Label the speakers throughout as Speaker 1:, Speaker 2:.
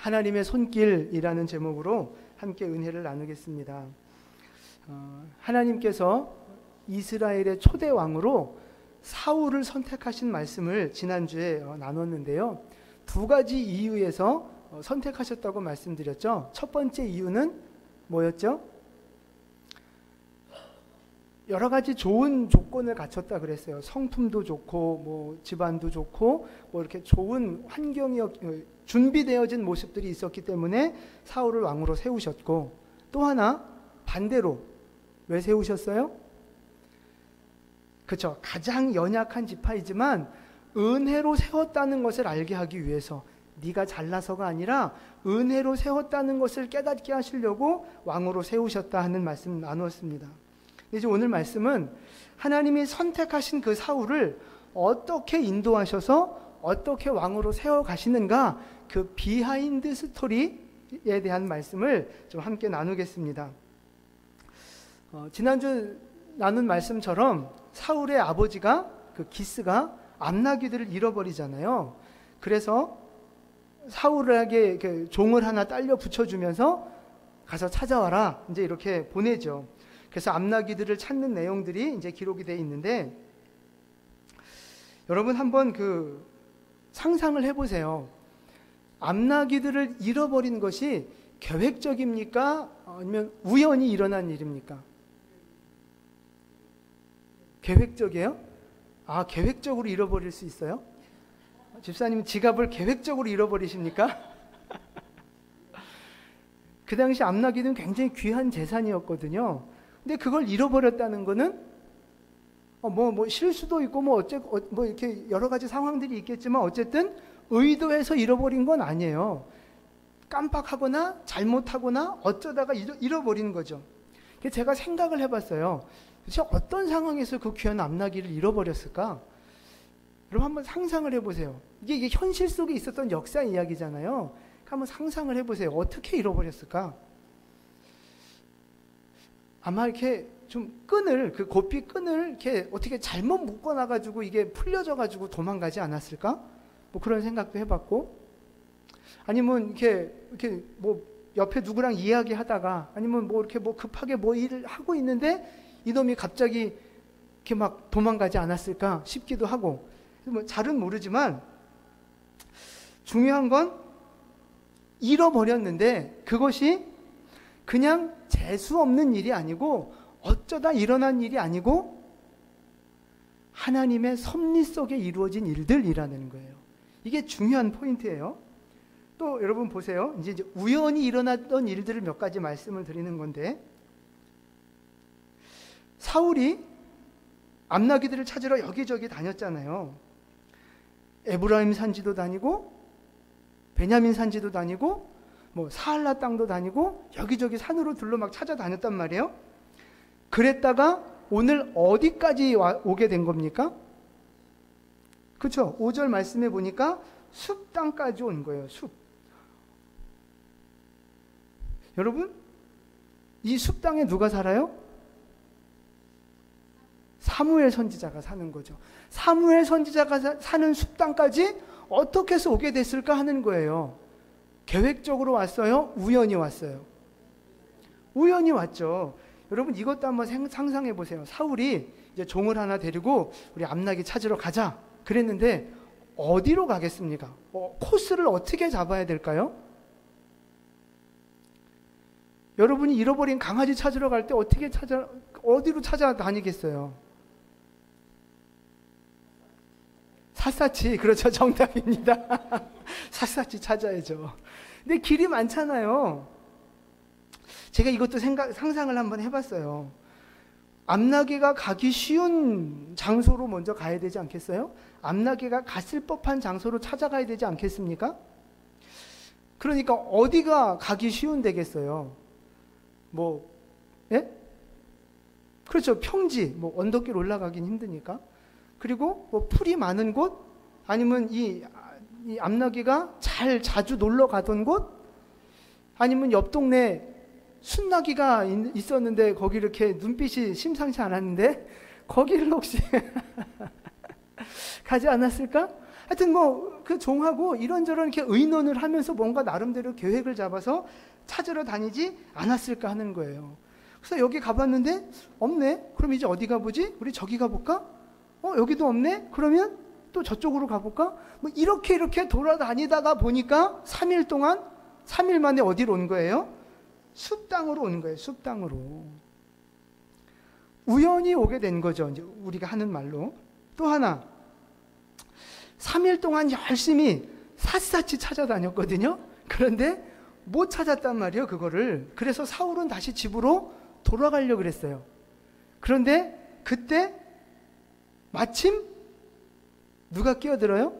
Speaker 1: 하나님의 손길이라는 제목으로 함께 은혜를 나누겠습니다. 하나님께서 이스라엘의 초대 왕으로 사울을 선택하신 말씀을 지난주에 나눴는데요. 두 가지 이유에서 선택하셨다고 말씀드렸죠. 첫 번째 이유는 뭐였죠? 여러 가지 좋은 조건을 갖췄다 그랬어요. 성품도 좋고, 뭐 집안도 좋고, 뭐 이렇게 좋은 환경이 준비되어진 모습들이 있었기 때문에 사울을 왕으로 세우셨고, 또 하나 반대로 왜 세우셨어요? 그렇죠. 가장 연약한 지파이지만 은혜로 세웠다는 것을 알게 하기 위해서, 네가 잘나서가 아니라 은혜로 세웠다는 것을 깨닫게 하시려고 왕으로 세우셨다 하는 말씀 나누었습니다. 이제 오늘 말씀은 하나님이 선택하신 그 사울을 어떻게 인도하셔서 어떻게 왕으로 세워가시는가, 그 비하인드 스토리에 대한 말씀을 좀 함께 나누겠습니다. 지난주 나눈 말씀처럼 사울의 아버지가, 그 기스가 암나귀들을 잃어버리잖아요. 그래서 사울에게 종을 하나 딸려 붙여주면서 가서 찾아와라, 이제 이렇게 보내죠. 그래서 암나귀들을 찾는 내용들이 이제 기록이 되어 있는데, 여러분 한번 상상을 해보세요. 암나귀들을 잃어버린 것이 계획적입니까? 아니면 우연히 일어난 일입니까? 계획적이에요? 아, 계획적으로 잃어버릴 수 있어요? 집사님 지갑을 계획적으로 잃어버리십니까? 그 당시 암나귀는 굉장히 귀한 재산이었거든요. 근데 그걸 잃어버렸다는 거는 뭐 실수도 있고 뭐 이렇게 여러 가지 상황들이 있겠지만 어쨌든 의도해서 잃어버린 건 아니에요. 깜빡하거나 잘못하거나 어쩌다가 잃어버린 거죠. 제가 생각을 해봤어요. 도대체 어떤 상황에서 그 귀한 암나귀를 잃어버렸을까? 여러분 한번 상상을 해보세요. 이게 현실 속에 있었던 역사 이야기잖아요. 한번 상상을 해보세요. 어떻게 잃어버렸을까? 아마 이렇게 좀 그 고삐 끈을 이렇게 어떻게 잘못 묶어놔가지고 이게 풀려져가지고 도망가지 않았을까? 뭐 그런 생각도 해봤고, 아니면 이렇게 뭐 옆에 누구랑 이야기하다가, 아니면 뭐 이렇게 뭐 급하게 뭐 일을 하고 있는데 이놈이 갑자기 이렇게 막 도망가지 않았을까 싶기도 하고, 뭐 잘은 모르지만 중요한 건 잃어버렸는데 그것이 그냥 재수 없는 일이 아니고 어쩌다 일어난 일이 아니고 하나님의 섭리 속에 이루어진 일들이라는 거예요. 이게 중요한 포인트예요. 또 여러분 보세요. 이제 우연히 일어났던 일들을 몇 가지 말씀을 드리는 건데, 사울이 암나귀들을 찾으러 여기저기 다녔잖아요. 에브라임 산지도 다니고 베냐민 산지도 다니고 뭐 사할라 땅도 다니고 여기저기 산으로 둘러 막 찾아다녔단 말이에요. 그랬다가 오늘 어디까지 오게 된 겁니까? 그렇죠. 5절 말씀에 보니까 숲 땅까지 온 거예요. 숲. 여러분, 이 숲 땅에 누가 살아요? 사무엘 선지자가 사는 거죠. 사무엘 선지자가 사는 숲 땅까지 어떻게 해서 오게 됐을까 하는 거예요. 계획적으로 왔어요? 우연히 왔어요? 우연히 왔죠. 여러분 이것도 한번 상상해 보세요. 사울이 이제 종을 하나 데리고 우리 암나귀 찾으러 가자 그랬는데 어디로 가겠습니까? 코스를 어떻게 잡아야 될까요? 여러분이 잃어버린 강아지 찾으러 갈 때 어디로 찾아다니겠어요? 샅샅이, 그렇죠. 정답입니다. 샅샅이 찾아야죠. 근데 길이 많잖아요. 제가 이것도 상상을 한번 해봤어요. 암나귀가 가기 쉬운 장소로 먼저 가야 되지 않겠어요? 암나귀가 갔을 법한 장소로 찾아가야 되지 않겠습니까? 그러니까 어디가 가기 쉬운 데겠어요? 예? 그렇죠. 평지, 언덕길 올라가긴 힘드니까. 그리고 풀이 많은 곳, 아니면 이 암나귀가 자주 놀러 가던 곳, 아니면 옆 동네 순나귀가 있었는데 거기 이렇게 눈빛이 심상치 않았는데 거기를 혹시 가지 않았을까? 하여튼 뭐 그 종하고 이런저런 이렇게 의논을 하면서 뭔가 나름대로 계획을 잡아서 찾으러 다니지 않았을까 하는 거예요. 그래서 여기 가봤는데 없네. 그럼 이제 어디 가보지? 우리 저기 가볼까? 여기도 없네. 그러면 또 저쪽으로 가볼까? 뭐 이렇게 돌아다니다가 보니까 3일 동안 3일 만에 어디로 온 거예요? 숲땅으로 온 거예요. 숲땅으로. 우연히 오게 된 거죠. 이제 우리가 하는 말로. 또 하나, 3일 동안 열심히 샅샅이 찾아다녔거든요. 그런데 못 찾았단 말이에요, 그거를. 그래서 사울은 다시 집으로 돌아가려고 그랬어요. 그런데 그때 마침 누가 끼어들어요?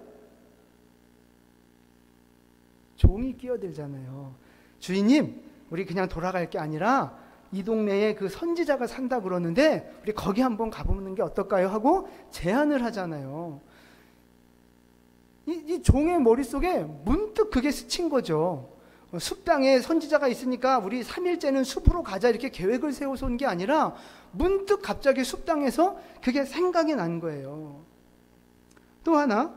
Speaker 1: 종이 끼어들잖아요. 주인님, 우리 그냥 돌아갈 게 아니라 이 동네에 그 선지자가 산다 그러는데 우리 거기 한번 가보는 게 어떨까요? 하고 제안을 하잖아요. 이 종의 머릿속에 문득 그게 스친 거죠. 숲땅에 선지자가 있으니까 우리 3일째는 숲으로 가자 이렇게 계획을 세워서 온 게 아니라 문득 갑자기 숲땅에서 그게 생각이 난 거예요. 또 하나,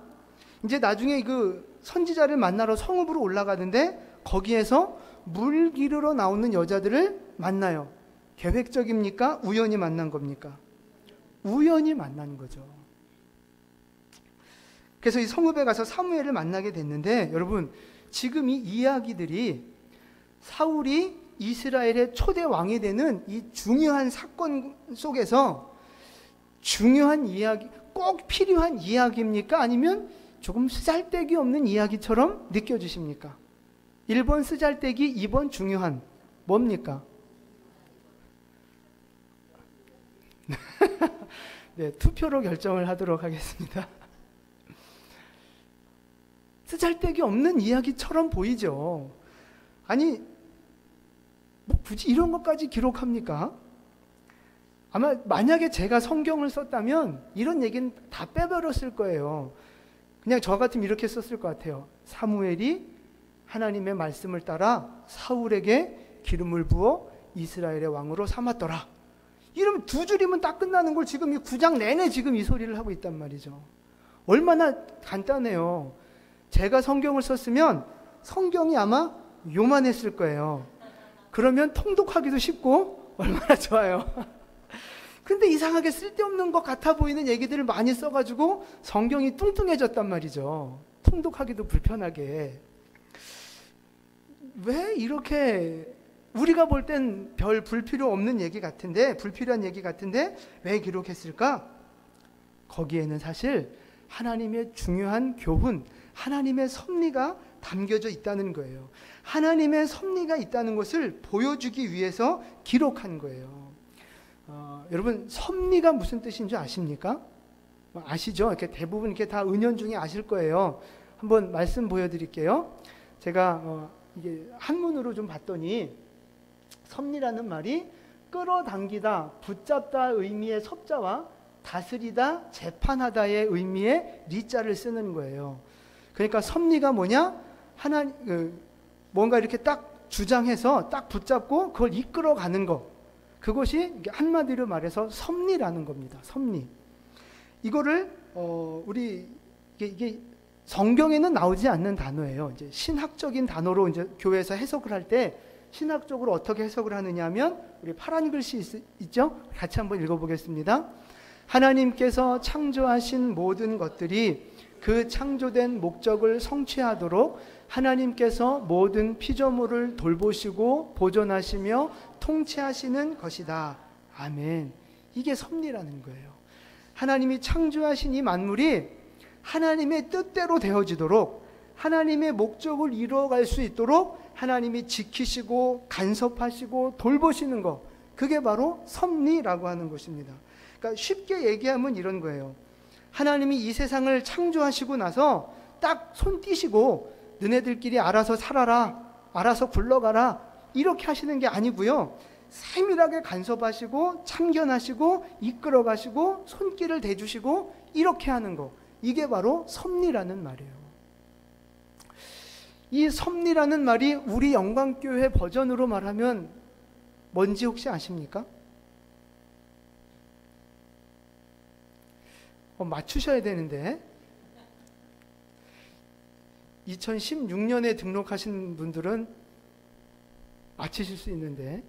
Speaker 1: 이제 나중에 그 선지자를 만나러 성읍으로 올라가는데 거기에서 물 기르러 나오는 여자들을 만나요. 계획적입니까? 우연히 만난 겁니까? 우연히 만난 거죠. 그래서 이 성읍에 가서 사무엘을 만나게 됐는데, 여러분 지금 이 이야기들이 사울이 이스라엘의 초대 왕이 되는 이 중요한 사건 속에서 중요한 이야기, 꼭 필요한 이야기입니까? 아니면 조금 쓰잘데기 없는 이야기처럼 느껴지십니까? 1번 쓰잘데기, 2번 중요한. 뭡니까? 네, 투표로 결정을 하도록 하겠습니다. 쓰잘데기 없는 이야기처럼 보이죠. 아니, 뭐 굳이 이런 것까지 기록합니까? 아마 만약에 제가 성경을 썼다면 이런 얘기는 다 빼버렸을 거예요. 그냥 저 같으면 이렇게 썼을 것 같아요. 사무엘이 하나님의 말씀을 따라 사울에게 기름을 부어 이스라엘의 왕으로 삼았더라. 이러면 두 줄이면 딱 끝나는 걸 지금 이 9장 내내 지금 이 소리를 하고 있단 말이죠. 얼마나 간단해요. 제가 성경을 썼으면 성경이 아마 요만했을 거예요. 그러면 통독하기도 쉽고 얼마나 좋아요. 근데 이상하게 쓸데없는 것 같아 보이는 얘기들을 많이 써가지고 성경이 뚱뚱해졌단 말이죠. 통독하기도 불편하게. 왜 이렇게 우리가 볼 땐 별 불필요 없는 얘기 같은데, 불필요한 얘기 같은데 왜 기록했을까? 거기에는 사실 하나님의 중요한 교훈, 하나님의 섭리가 담겨져 있다는 거예요. 하나님의 섭리가 있다는 것을 보여주기 위해서 기록한 거예요. 여러분, 섭리가 무슨 뜻인 줄 아십니까? 아시죠? 이렇게 대부분 이렇게 다 은연중에 아실 거예요. 한번 말씀 보여드릴게요. 제가 이게 한문으로 좀 봤더니 섭리라는 말이 끌어당기다, 붙잡다 의미의 섭자와 다스리다, 재판하다의 의미의 리자를 쓰는 거예요. 그러니까 섭리가 뭐냐? 뭔가 이렇게 딱 주장해서 딱 붙잡고 그걸 이끌어가는 것. 그것이 한마디로 말해서 섭리라는 겁니다. 섭리. 이거를 우리 이게 성경에는 나오지 않는 단어예요. 이제 신학적인 단어로 이제 교회에서 해석을 할 때 신학적으로 어떻게 해석을 하느냐 하면 우리 파란 글씨 있죠? 같이 한번 읽어보겠습니다. 하나님께서 창조하신 모든 것들이 그 창조된 목적을 성취하도록 하나님께서 모든 피조물을 돌보시고 보존하시며 통치하시는 것이다. 아멘. 이게 섭리라는 거예요. 하나님이 창조하신 이 만물이 하나님의 뜻대로 되어지도록, 하나님의 목적을 이루어갈 수 있도록 하나님이 지키시고 간섭하시고 돌보시는 것, 그게 바로 섭리라고 하는 것입니다. 그러니까 쉽게 얘기하면 이런 거예요. 하나님이 이 세상을 창조하시고 나서 딱 손 띄시고 너네들끼리 알아서 살아라, 알아서 굴러가라, 이렇게 하시는 게 아니고요. 세밀하게 간섭하시고 참견하시고 이끌어가시고 손길을 대주시고 이렇게 하는 거, 이게 바로 섭리라는 말이에요. 이 섭리라는 말이 우리 영광교회 버전으로 말하면 뭔지 혹시 아십니까? 맞추셔야 되는데. 2016년에 등록하신 분들은 맞히실 수 있는데,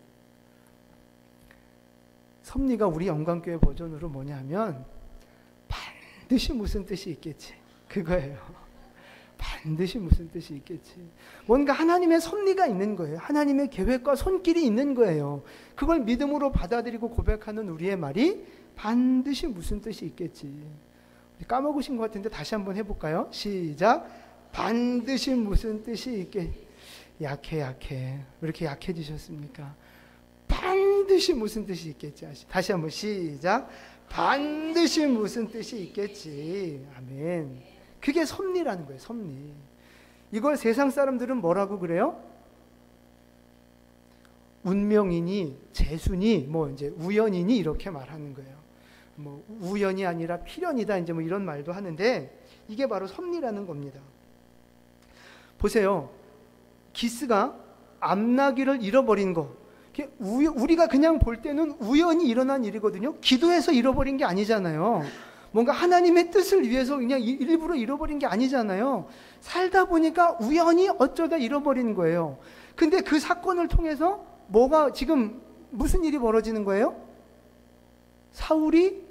Speaker 1: 섭리가 우리 영광교회 버전으로 뭐냐면 반드시 무슨 뜻이 있겠지, 그거예요. 반드시 무슨 뜻이 있겠지. 뭔가 하나님의 섭리가 있는 거예요. 하나님의 계획과 손길이 있는 거예요. 그걸 믿음으로 받아들이고 고백하는 우리의 말이 반드시 무슨 뜻이 있겠지. 까먹으신 것 같은데 다시 한번 해볼까요? 시작. 반드시 무슨 뜻이 있겠지. 약해. 왜 이렇게 약해지셨습니까? 반드시 무슨 뜻이 있겠지. 다시 한번 시작. 반드시 무슨 뜻이 있겠지. 아멘. 그게 섭리라는 거예요. 섭리. 이걸 세상 사람들은 뭐라고 그래요? 운명이니 재수니 뭐 이제 우연이니 이렇게 말하는 거예요. 뭐 우연이 아니라 필연이다 이제 뭐 이런 말도 하는데, 이게 바로 섭리라는 겁니다. 보세요. 기스가 암나귀를 잃어버린 거, 우리가 그냥 볼 때는 우연히 일어난 일이거든요. 기도해서 잃어버린 게 아니잖아요. 뭔가 하나님의 뜻을 위해서 그냥 일부러 잃어버린 게 아니잖아요. 살다 보니까 우연히 어쩌다 잃어버린 거예요. 근데 그 사건을 통해서 뭐가 지금 무슨 일이 벌어지는 거예요? 사울이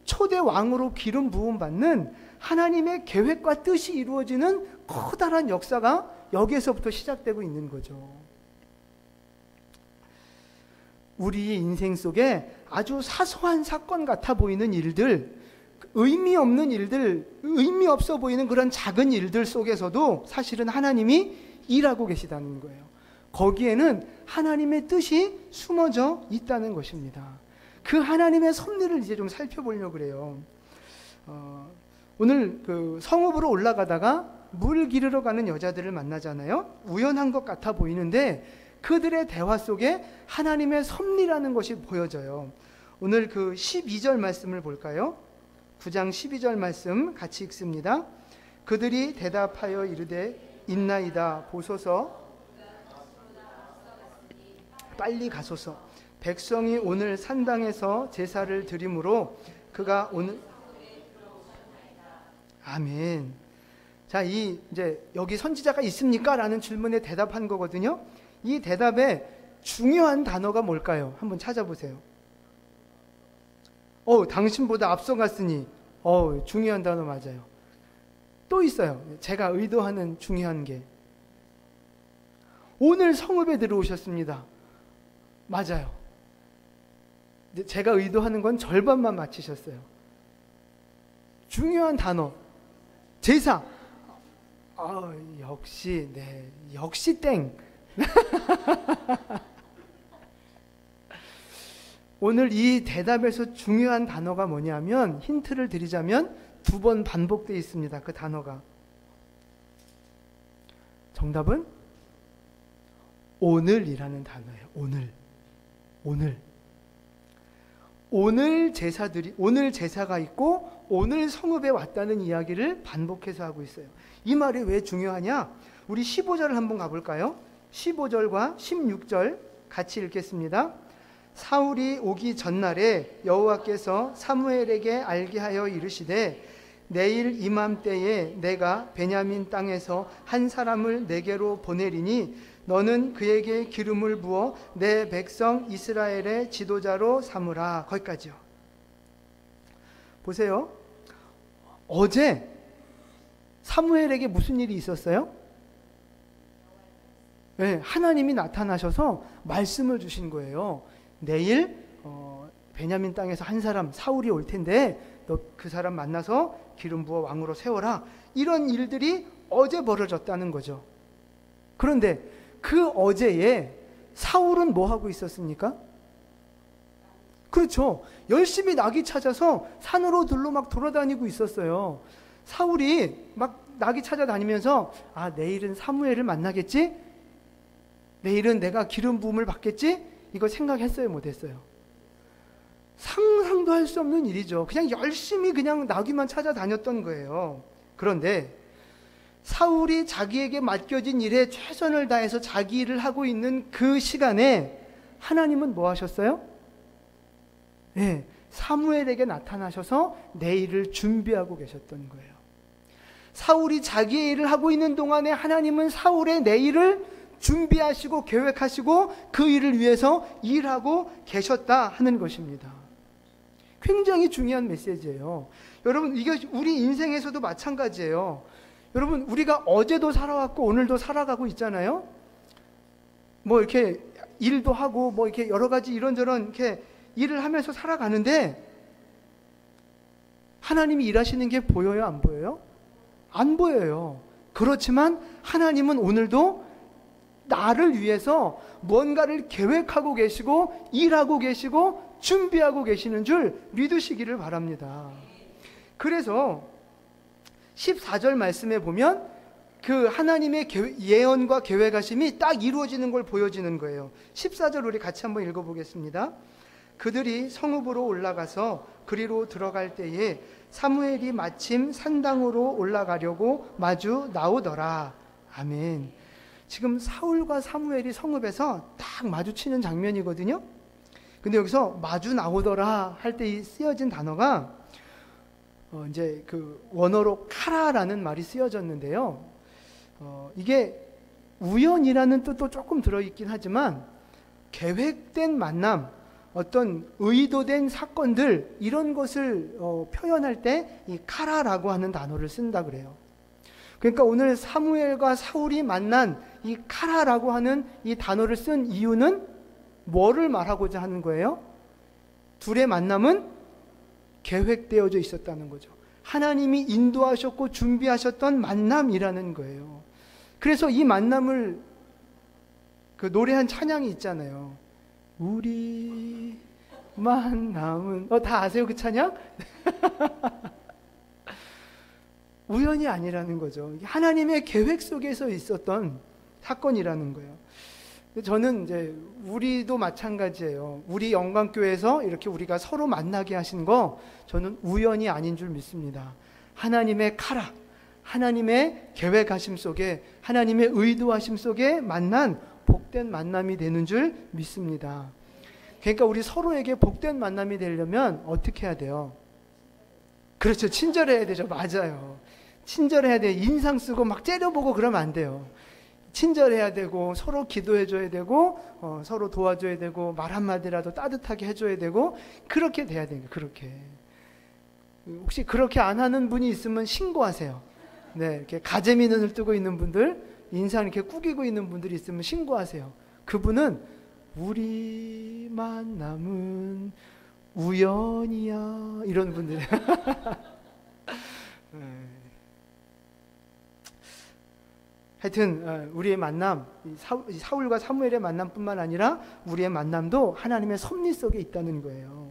Speaker 1: 초대 왕으로 기름 부음 받는 하나님의 계획과 뜻이 이루어지는 커다란 역사가 여기에서부터 시작되고 있는 거죠. 우리 인생 속에 아주 사소한 사건 같아 보이는 일들, 의미 없는 일들, 의미 없어 보이는 그런 작은 일들 속에서도 사실은 하나님이 일하고 계시다는 거예요. 거기에는 하나님의 뜻이 숨어져 있다는 것입니다. 그 하나님의 섭리를 이제 좀 살펴보려고 그래요. 오늘 그 성읍으로 올라가다가 물 기르러 가는 여자들을 만나잖아요. 우연한 것 같아 보이는데 그들의 대화 속에 하나님의 섭리라는 것이 보여져요. 오늘 그 12절 말씀을 볼까요? 9장 12절 말씀 같이 읽습니다. 그들이 대답하여 이르되 있나이다. 보소서. 빨리 가소서. 백성이 오늘 산당에서 제사를 드리므로 그가 오늘. 아멘. 자, 이제 여기 선지자가 있습니까? 라는 질문에 대답한 거거든요. 이 대답에 중요한 단어가 뭘까요? 한번 찾아보세요. 당신보다 앞서갔으니. 중요한 단어 맞아요. 또 있어요. 제가 의도하는 중요한 게. 오늘 성읍에 들어오셨습니다. 맞아요. 제가 의도하는 건 절반만 맞히셨어요. 중요한 단어. 제사. 역시, 네. 역시 땡. 오늘 이 대답에서 중요한 단어가 뭐냐면, 힌트를 드리자면 2번 반복되어 있습니다. 그 단어가. 정답은 오늘이라는 단어예요. 오늘 제사가 있고 오늘 성읍에 왔다는 이야기를 반복해서 하고 있어요. 이 말이 왜 중요하냐? 우리 15절을 한번 가볼까요? 15절과 16절 같이 읽겠습니다. 사울이 오기 전날에 여호와께서 사무엘에게 알게 하여 이르시되 내일 이맘때에 내가 베냐민 땅에서 한 사람을 내게로 보내리니 너는 그에게 기름을 부어 내 백성 이스라엘의 지도자로 삼으라. 거기까지요. 보세요. 어제 사무엘에게 무슨 일이 있었어요? 네, 하나님이 나타나셔서 말씀을 주신 거예요. 내일 베냐민 땅에서 한 사람 사울이 올 텐데 너 그 사람 만나서 기름 부어 왕으로 세워라. 이런 일들이 어제 벌어졌다는 거죠. 그런데 그 어제에 사울은 뭐 하고 있었습니까? 그렇죠. 열심히 나귀 찾아서 산으로 들로 막 돌아다니고 있었어요. 사울이 막 나귀 찾아다니면서 내일은 사무엘을 만나겠지? 내일은 내가 기름 부음을 받겠지? 이거 생각했어요? 못했어요? 상상도 할 수 없는 일이죠. 그냥 열심히 그냥 나귀만 찾아다녔던 거예요. 그런데 사울이 자기에게 맡겨진 일에 최선을 다해서 자기 일을 하고 있는 그 시간에 하나님은 뭐 하셨어요? 네, 사무엘에게 나타나셔서 내일을 준비하고 계셨던 거예요. 사울이 자기의 일을 하고 있는 동안에 하나님은 사울의 내일을 준비하시고 계획하시고 그 일을 위해서 일하고 계셨다 하는 것입니다. 굉장히 중요한 메시지예요. 여러분, 이게 우리 인생에서도 마찬가지예요. 여러분, 우리가 어제도 살아왔고 오늘도 살아가고 있잖아요. 뭐 이렇게 일도 하고 뭐 이렇게 여러 가지 이런저런 이렇게 일을 하면서 살아가는데 하나님이 일하시는 게 보여요, 안 보여요? 안 보여요. 그렇지만 하나님은 오늘도 나를 위해서 뭔가를 계획하고 계시고 일하고 계시고 준비하고 계시는 줄 믿으시기를 바랍니다. 그래서 14절 말씀에 보면 그 하나님의 예언과 계획하심이 딱 이루어지는 걸 보여지는 거예요. 14절 우리 같이 한번 읽어보겠습니다. 그들이 성읍으로 올라가서 그리로 들어갈 때에 사무엘이 마침 산당으로 올라가려고 마주 나오더라. 아멘. 지금 사울과 사무엘이 성읍에서 딱 마주치는 장면이거든요. 근데 여기서 마주 나오더라 할 때 쓰여진 단어가 이제 그 원어로 카라라는 말이 쓰여졌는데요. 이게 우연이라는 뜻도 조금 들어있긴 하지만 계획된 만남, 어떤 의도된 사건들 이런 것을 표현할 때 이 카라라고 하는 단어를 쓴다 그래요. 그러니까 오늘 사무엘과 사울이 만난 이 카라라고 하는 이 단어를 쓴 이유는 뭐를 말하고자 하는 거예요? 둘의 만남은 계획되어져 있었다는 거죠. 하나님이 인도하셨고 준비하셨던 만남이라는 거예요. 그래서 이 만남을 그 노래한 찬양이 있잖아요. 우리 만남은 다 아세요 그 찬양? 우연이 아니라는 거죠. 하나님의 계획 속에서 있었던 사건이라는 거예요. 저는 이제 우리도 마찬가지예요. 우리 영광교회에서 이렇게 우리가 서로 만나게 하신 거 저는 우연이 아닌 줄 믿습니다. 하나님의 카라, 하나님의 계획하심 속에, 하나님의 의도하심 속에 만난 복된 만남이 되는 줄 믿습니다. 그러니까 우리 서로에게 복된 만남이 되려면 어떻게 해야 돼요? 그렇죠. 친절해야 되죠. 맞아요. 친절해야 돼요. 인상 쓰고 막 째려보고 그러면 안 돼요. 친절해야 되고 서로 기도해줘야 되고 서로 도와줘야 되고 말 한마디라도 따뜻하게 해줘야 되고 그렇게 돼야 돼요. 그렇게. 혹시 그렇게 안 하는 분이 있으면 신고하세요. 네, 이렇게 가재미 눈을 뜨고 있는 분들, 인상 이렇게 꾸기고 있는 분들이 있으면 신고하세요. 그분은 우리 만남은 우연이야 이런 분들. 하여튼 우리의 만남, 사울과 사무엘의 만남뿐만 아니라 우리의 만남도 하나님의 섭리 속에 있다는 거예요.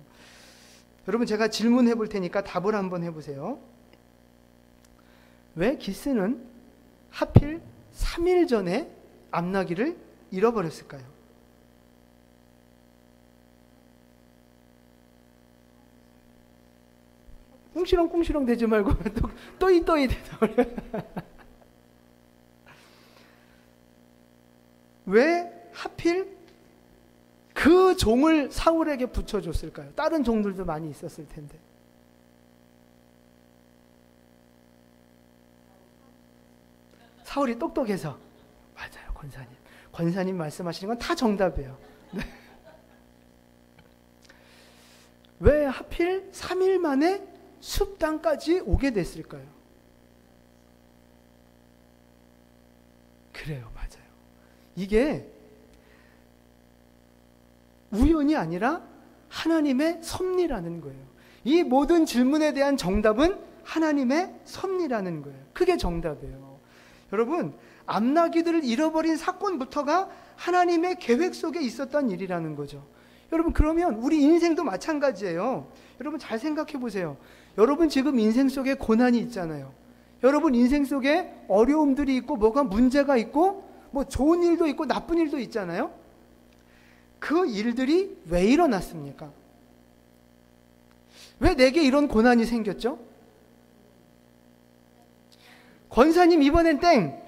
Speaker 1: 여러분, 제가 질문해 볼 테니까 답을 한번 해보세요. 왜 기스는 하필 3일 전에 암나기를 잃어버렸을까요? 꿍시렁꿍시렁 되지 말고 또이또이 되다. 왜 하필 그 종을 사울에게 붙여줬을까요? 다른 종들도 많이 있었을 텐데. 사울이 똑똑해서. 맞아요, 권사님. 권사님 말씀하시는 건 다 정답이에요. 네. 왜 하필 3일 만에 숲 땅까지 오게 됐을까요? 그래요, 맞아요. 이게 우연이 아니라 하나님의 섭리라는 거예요. 이 모든 질문에 대한 정답은 하나님의 섭리라는 거예요. 그게 정답이에요. 여러분, 암나기들을 잃어버린 사건부터가 하나님의 계획 속에 있었던 일이라는 거죠. 여러분, 그러면 우리 인생도 마찬가지예요. 여러분, 잘 생각해 보세요. 여러분, 지금 인생 속에 고난이 있잖아요. 여러분 인생 속에 어려움들이 있고 뭐가 문제가 있고 뭐 좋은 일도 있고 나쁜 일도 있잖아요. 그 일들이 왜 일어났습니까? 왜 내게 이런 고난이 생겼죠? 권사님 이번엔 땡!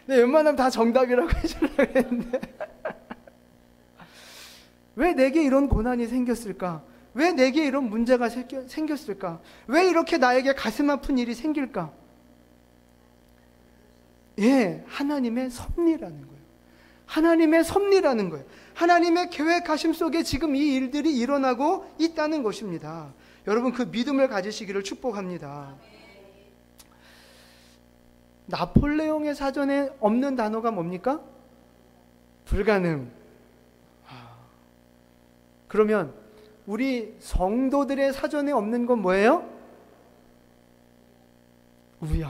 Speaker 1: 네, 웬만하면 다 정답이라고 해주려고 했는데 왜 내게 이런 고난이 생겼을까? 왜 내게 이런 문제가 생겼을까? 왜 이렇게 나에게 가슴 아픈 일이 생길까? 예, 하나님의 섭리라는 거예요. 하나님의 섭리라는 거예요. 하나님의 계획하심 속에 지금 이 일들이 일어나고 있다는 것입니다. 여러분, 그 믿음을 가지시기를 축복합니다. 나폴레옹의 사전에 없는 단어가 뭡니까? 불가능. 그러면 우리 성도들의 사전에 없는 건 뭐예요? 우연.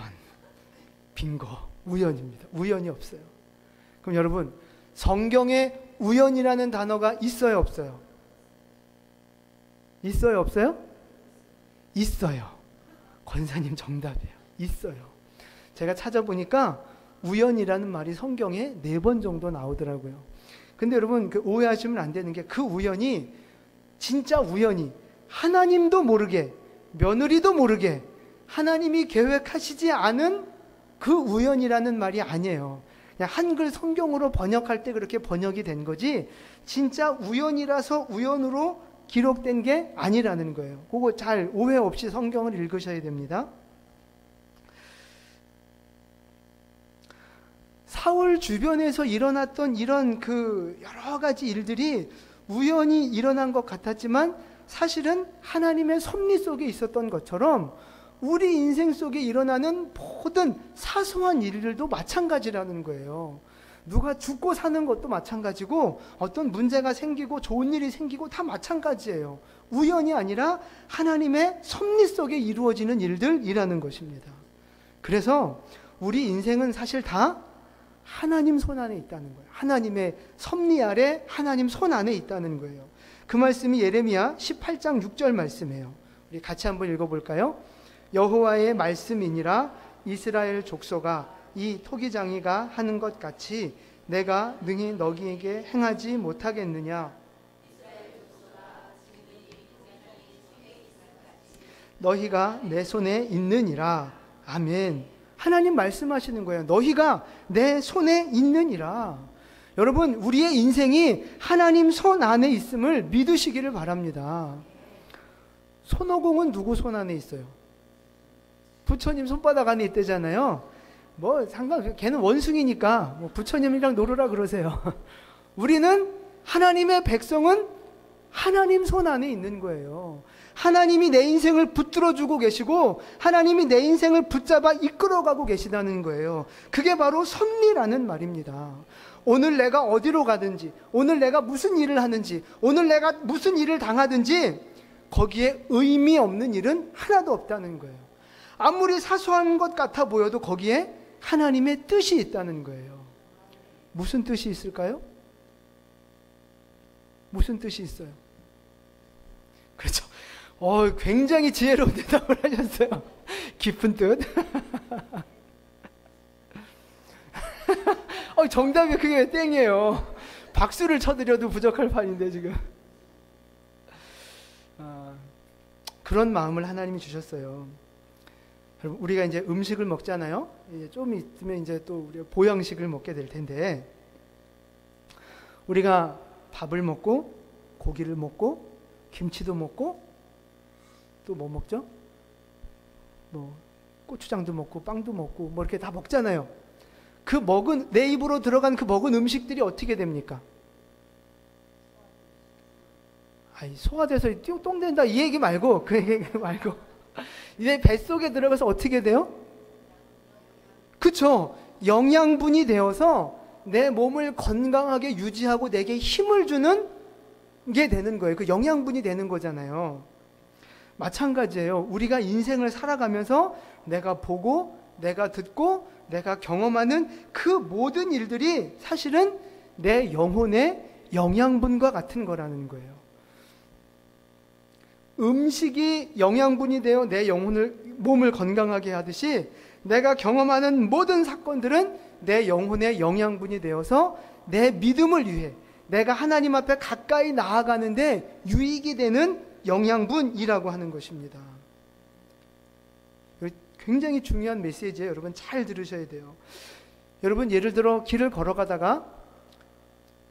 Speaker 1: 빙고. 우연입니다. 우연이 없어요. 그럼 여러분, 성경에 우연이라는 단어가 있어요, 없어요? 있어요, 없어요? 있어요. 권사님 정답이에요. 있어요. 제가 찾아보니까 우연이라는 말이 성경에 4번 정도 나오더라고요. 근데 여러분, 그 오해하시면 안 되는 게, 그 우연이 진짜 우연히 하나님도 모르게, 며느리도 모르게 하나님이 계획하시지 않은 그 우연이라는 말이 아니에요. 그냥 한글 성경으로 번역할 때 그렇게 번역이 된 거지, 진짜 우연이라서 우연으로 기록된 게 아니라는 거예요. 그거 잘 오해 없이 성경을 읽으셔야 됩니다. 사울 주변에서 일어났던 이런 그 여러 가지 일들이 우연히 일어난 것 같았지만 사실은 하나님의 섭리 속에 있었던 것처럼 우리 인생 속에 일어나는 모든 사소한 일들도 마찬가지라는 거예요. 누가 죽고 사는 것도 마찬가지고 어떤 문제가 생기고 좋은 일이 생기고 다 마찬가지예요. 우연이 아니라 하나님의 섭리 속에 이루어지는 일들이라는 것입니다. 그래서 우리 인생은 사실 다 하나님 손 안에 있다는 거예요. 하나님의 섭리 아래 하나님 손 안에 있다는 거예요. 그 말씀이 예레미야 18장 6절 말씀이에요. 우리 같이 한번 읽어볼까요? 여호와의 말씀이니라 이스라엘 족속아 이 토기장이가 하는 것 같이 내가 능히 너희에게 행하지 못하겠느냐. 너희가 내 손에 있느니라. 아멘. 하나님 말씀하시는 거예요. 너희가 내 손에 있느니라. 여러분, 우리의 인생이 하나님 손 안에 있음을 믿으시기를 바랍니다. 손오공은 누구 손 안에 있어요? 부처님 손바닥 안에 있대잖아요. 뭐 걔는 원숭이니까 뭐 부처님이랑 놀으라 그러세요. 우리는 하나님의 백성은 하나님 손 안에 있는 거예요. 하나님이 내 인생을 붙들어주고 계시고 하나님이 내 인생을 붙잡아 이끌어가고 계시다는 거예요. 그게 바로 섭리라는 말입니다. 오늘 내가 어디로 가든지, 오늘 내가 무슨 일을 하는지, 오늘 내가 무슨 일을 당하든지 거기에 의미 없는 일은 하나도 없다는 거예요. 아무리 사소한 것 같아 보여도 거기에 하나님의 뜻이 있다는 거예요. 무슨 뜻이 있을까요? 무슨 뜻이 있어요? 그렇죠. 굉장히 지혜로운 대답을 하셨어요. 깊은 뜻. 정답이 그게 땡이에요. 박수를 쳐드려도 부족할 판인데 지금. 그런 마음을 하나님이 주셨어요. 여러분, 우리가 이제 음식을 먹잖아요. 이제 좀 있으면 이제 또 우리가 보양식을 먹게 될 텐데, 우리가 밥을 먹고 고기를 먹고 김치도 먹고 또 뭐 먹죠? 뭐 고추장도 먹고 빵도 먹고 뭐 이렇게 다 먹잖아요. 그 먹은, 내 입으로 들어간 그 먹은 음식들이 어떻게 됩니까? 소화돼서 똥 된다 이 얘기 말고, 그 얘기 말고 이제 뱃속에 들어가서 어떻게 돼요? 그쵸? 영양분이 되어서 내 몸을 건강하게 유지하고 내게 힘을 주는 게 되는 거예요. 그 영양분이 되는 거잖아요. 마찬가지예요. 우리가 인생을 살아가면서 내가 보고 내가 듣고 내가 경험하는 그 모든 일들이 사실은 내 영혼의 영양분과 같은 거라는 거예요. 음식이 영양분이 되어 내 몸을 건강하게 하듯이 내가 경험하는 모든 사건들은 내 영혼의 영양분이 되어서 내 믿음을 위해 내가 하나님 앞에 가까이 나아가는데 유익이 되는 영양분이라고 하는 것입니다. 굉장히 중요한 메시지예요. 여러분 잘 들으셔야 돼요. 여러분, 예를 들어 길을 걸어가다가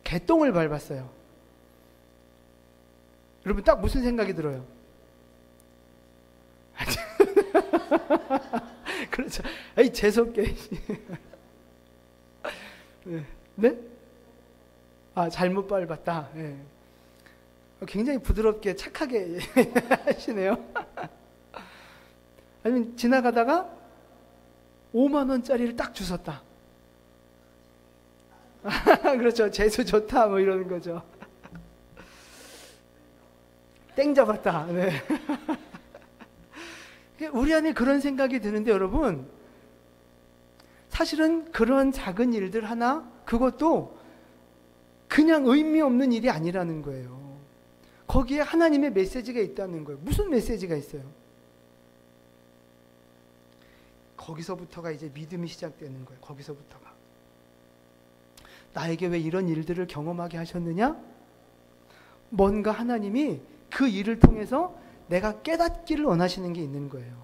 Speaker 1: 개똥을 밟았어요. 여러분 딱 무슨 생각이 들어요? 그렇죠. 에이, 재수없게. 네? 아, 잘못 밟았다. 네. 굉장히 부드럽게 착하게 하시네요. 아니면 지나가다가 5만 원짜리를 딱 주웠다. 그렇죠. 재수 좋다 뭐 이러는 거죠. 땡 잡았다. 네. 우리 안에 그런 생각이 드는데 여러분, 사실은 그런 작은 일들 하나, 그것도 그냥 의미 없는 일이 아니라는 거예요. 거기에 하나님의 메시지가 있다는 거예요. 무슨 메시지가 있어요? 거기서부터가 이제 믿음이 시작되는 거예요. 거기서부터가. 나에게 왜 이런 일들을 경험하게 하셨느냐? 뭔가 하나님이 그 일을 통해서 내가 깨닫기를 원하시는 게 있는 거예요.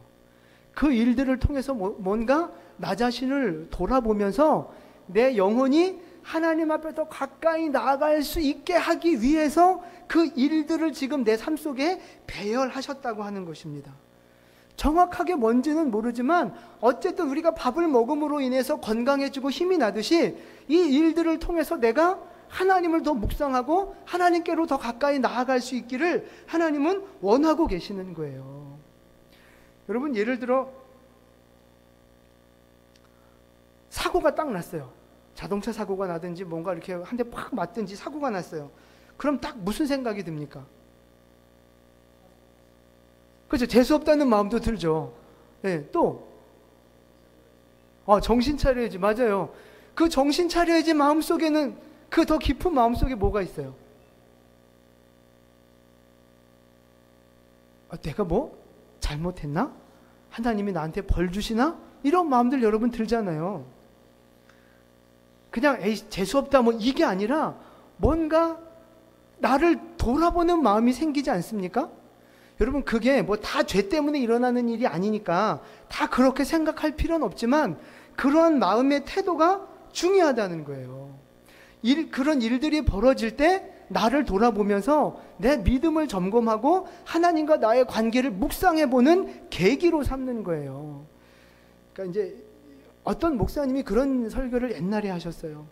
Speaker 1: 그 일들을 통해서 뭔가 나 자신을 돌아보면서 내 영혼이 하나님 앞에 더 가까이 나아갈 수 있게 하기 위해서 그 일들을 지금 내 삶 속에 배열하셨다고 하는 것입니다. 정확하게 뭔지는 모르지만 어쨌든 우리가 밥을 먹음으로 인해서 건강해지고 힘이 나듯이 이 일들을 통해서 내가 하나님을 더 묵상하고 하나님께로 더 가까이 나아갈 수 있기를 하나님은 원하고 계시는 거예요. 여러분, 예를 들어 사고가 딱 났어요. 자동차 사고가 나든지 뭔가 이렇게 한 대 팍 맞든지 사고가 났어요. 그럼 딱 무슨 생각이 듭니까? 그렇죠. 재수없다는 마음도 들죠. 네, 또 정신 차려야지. 맞아요. 그 정신 차려야지 마음속에는 그 더 깊은 마음속에 뭐가 있어요? 내가 뭐 잘못했나? 하나님이 나한테 벌 주시나? 이런 마음들 여러분 들잖아요. 그냥 에이 재수없다 뭐 이게 아니라 뭔가 나를 돌아보는 마음이 생기지 않습니까? 여러분, 그게 뭐 다 죄 때문에 일어나는 일이 아니니까 다 그렇게 생각할 필요는 없지만 그런 마음의 태도가 중요하다는 거예요. 그런 일들이 벌어질 때 나를 돌아보면서 내 믿음을 점검하고 하나님과 나의 관계를 묵상해보는 계기로 삼는 거예요. 그러니까 이제 어떤 목사님이 그런 설교를 옛날에 하셨어요.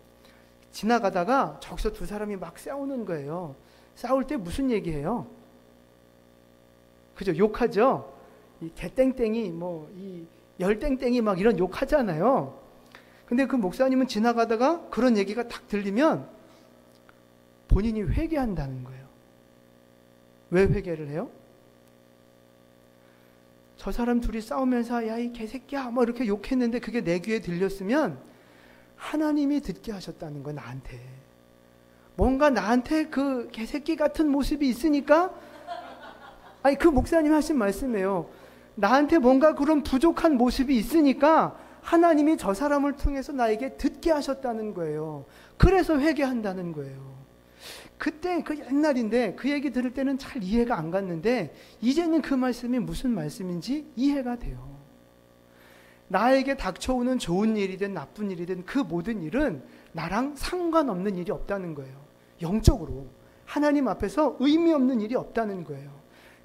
Speaker 1: 지나가다가 저기서 두 사람이 막 싸우는 거예요. 싸울 때 무슨 얘기해요? 그죠? 욕하죠? 이 개땡땡이, 이 열땡땡이 막 이런 욕하잖아요. 근데 그 목사님은 지나가다가 그런 얘기가 딱 들리면 본인이 회개한다는 거예요. 왜 회개를 해요? 저 사람 둘이 싸우면서 야, 이 개새끼야 뭐 이렇게 욕했는데 그게 내 귀에 들렸으면 하나님이 듣게 하셨다는 거예요. 나한테. 뭔가 나한테 그 개새끼 같은 모습이 있으니까 그 목사님 하신 말씀이에요. 나한테 뭔가 그런 부족한 모습이 있으니까 하나님이 저 사람을 통해서 나에게 듣게 하셨다는 거예요. 그래서 회개한다는 거예요. 그때 그 옛날인데 그 얘기 들을 때는 잘 이해가 안 갔는데 이제는 그 말씀이 무슨 말씀인지 이해가 돼요. 나에게 닥쳐오는 좋은 일이든 나쁜 일이든 그 모든 일은 나랑 상관없는 일이 없다는 거예요. 영적으로 하나님 앞에서 의미 없는 일이 없다는 거예요.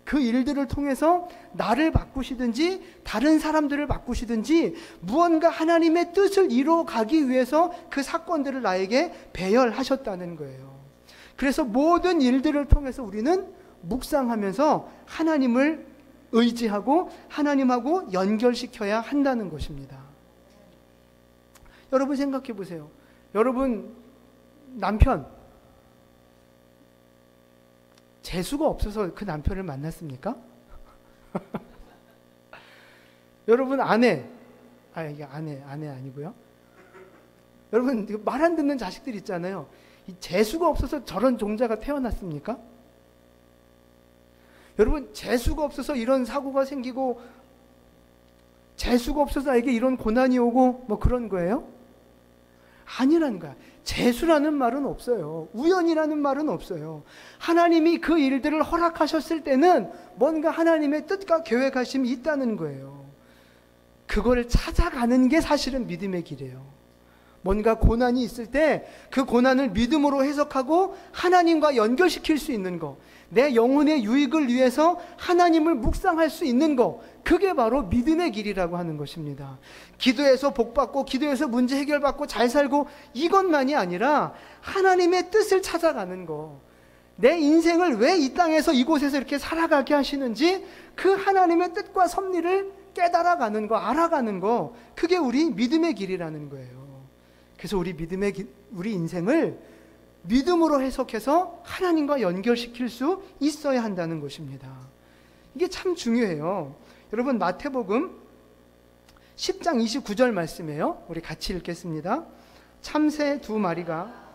Speaker 1: 그 일들을 통해서 나를 바꾸시든지 다른 사람들을 바꾸시든지 무언가 하나님의 뜻을 이루어가기 위해서 그 사건들을 나에게 배열하셨다는 거예요. 그래서 모든 일들을 통해서 우리는 묵상하면서 하나님을 의지하고 하나님하고 연결시켜야 한다는 것입니다. 여러분 생각해 보세요. 여러분 남편 재수가 없어서 그 남편을 만났습니까? 여러분 아내, 이게 아내 아니고요. 여러분 말 안 듣는 자식들 있잖아요. 이 재수가 없어서 저런 종자가 태어났습니까? 여러분 재수가 없어서 이런 사고가 생기고 재수가 없어서 나에게 이런 고난이 오고 뭐 그런 거예요? 아니라는 거야. 재수라는 말은 없어요. 우연이라는 말은 없어요. 하나님이 그 일들을 허락하셨을 때는 뭔가 하나님의 뜻과 계획하심이 있다는 거예요. 그걸 찾아가는 게 사실은 믿음의 길이에요. 뭔가 고난이 있을 때 그 고난을 믿음으로 해석하고 하나님과 연결시킬 수 있는 거, 내 영혼의 유익을 위해서 하나님을 묵상할 수 있는 거, 그게 바로 믿음의 길이라고 하는 것입니다. 기도해서 복받고 기도해서 문제 해결받고 잘 살고 이것만이 아니라 하나님의 뜻을 찾아가는 거, 내 인생을 왜 이 땅에서 이곳에서 이렇게 살아가게 하시는지 그 하나님의 뜻과 섭리를 깨달아가는 거, 알아가는 거, 그게 우리 믿음의 길이라는 거예요. 그래서 우리 인생을 믿음으로 해석해서 하나님과 연결시킬 수 있어야 한다는 것입니다. 이게 참 중요해요. 여러분, 마태복음 10장 29절 말씀이에요. 우리 같이 읽겠습니다. 참새 두 마리가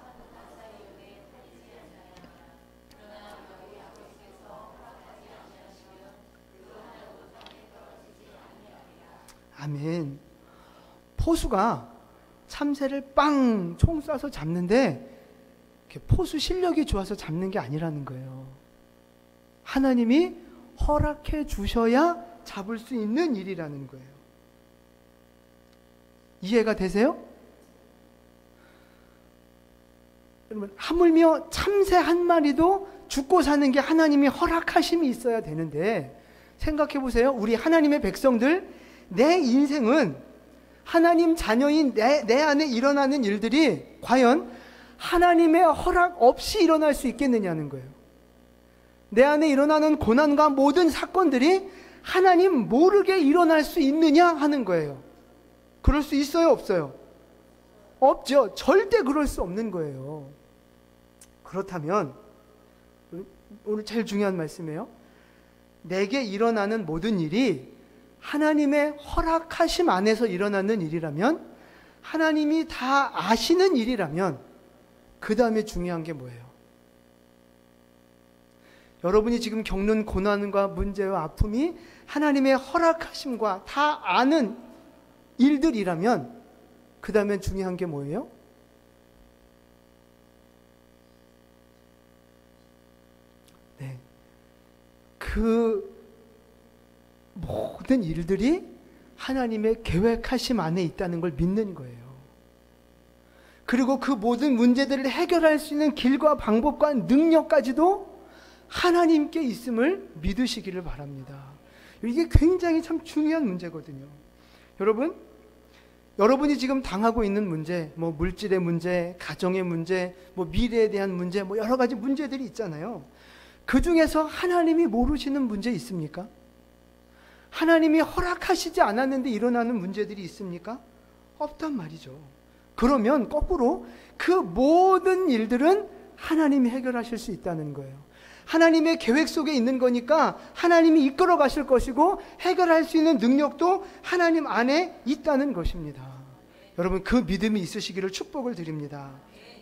Speaker 1: 아멘. 포수가 참새를 빵 총 쏴서 잡는데 포수 실력이 좋아서 잡는 게 아니라는 거예요. 하나님이 허락해 주셔야 잡을 수 있는 일이라는 거예요. 이해가 되세요? 여러분, 하물며 참새 한 마리도 죽고 사는 게 하나님이 허락하심이 있어야 되는데, 생각해 보세요. 우리 하나님의 백성들, 내 인생은 하나님 자녀인 내 안에 일어나는 일들이 과연 하나님의 허락 없이 일어날 수 있겠느냐는 거예요. 내 안에 일어나는 고난과 모든 사건들이 하나님 모르게 일어날 수 있느냐 하는 거예요. 그럴 수 있어요, 없어요? 없죠. 절대 그럴 수 없는 거예요. 그렇다면 오늘 제일 중요한 말씀이에요. 내게 일어나는 모든 일이 하나님의 허락하심 안에서 일어나는 일이라면, 하나님이 다 아시는 일이라면, 그 다음에 중요한 게 뭐예요? 여러분이 지금 겪는 고난과 문제와 아픔이 하나님의 허락하심과 다 아는 일들이라면, 그 다음에 중요한 게 뭐예요? 네, 그 모든 일들이 하나님의 계획하심 안에 있다는 걸 믿는 거예요. 그리고 그 모든 문제들을 해결할 수 있는 길과 방법과 능력까지도 하나님께 있음을 믿으시기를 바랍니다. 이게 굉장히 참 중요한 문제거든요. 여러분이 지금 당하고 있는 문제, 뭐 물질의 문제, 가정의 문제, 뭐 미래에 대한 문제, 뭐 여러 가지 문제들이 있잖아요. 그 중에서 하나님이 모르시는 문제 있습니까? 하나님이 허락하시지 않았는데 일어나는 문제들이 있습니까? 없단 말이죠. 그러면 거꾸로 그 모든 일들은 하나님이 해결하실 수 있다는 거예요. 하나님의 계획 속에 있는 거니까 하나님이 이끌어 가실 것이고, 해결할 수 있는 능력도 하나님 안에 있다는 것입니다. 여러분, 그 믿음이 있으시기를 축복을 드립니다.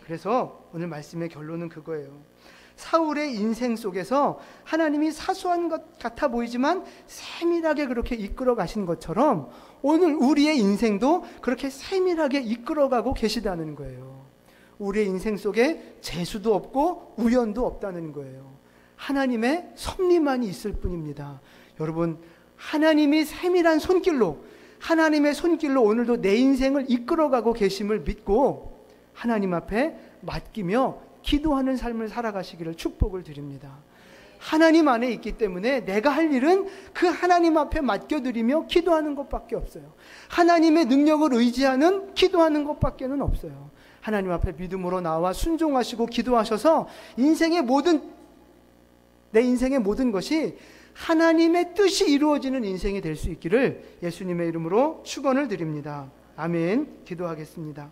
Speaker 1: 그래서 오늘 말씀의 결론은 그거예요. 사울의 인생 속에서 하나님이 사소한 것 같아 보이지만 세밀하게 그렇게 이끌어 가신 것처럼 오늘 우리의 인생도 그렇게 세밀하게 이끌어가고 계시다는 거예요. 우리의 인생 속에 재수도 없고 우연도 없다는 거예요. 하나님의 섭리만이 있을 뿐입니다. 여러분, 하나님이 세밀한 손길로, 하나님의 손길로 오늘도 내 인생을 이끌어가고 계심을 믿고 하나님 앞에 맡기며 기도하는 삶을 살아가시기를 축복을 드립니다. 하나님 안에 있기 때문에 내가 할 일은 그 하나님 앞에 맡겨드리며 기도하는 것밖에 없어요. 하나님의 능력을 의지하는 기도하는 것밖에는 없어요. 하나님 앞에 믿음으로 나와 순종하시고 기도하셔서 내 인생의 모든 것이 하나님의 뜻이 이루어지는 인생이 될 수 있기를 예수님의 이름으로 축원을 드립니다. 아멘. 기도하겠습니다.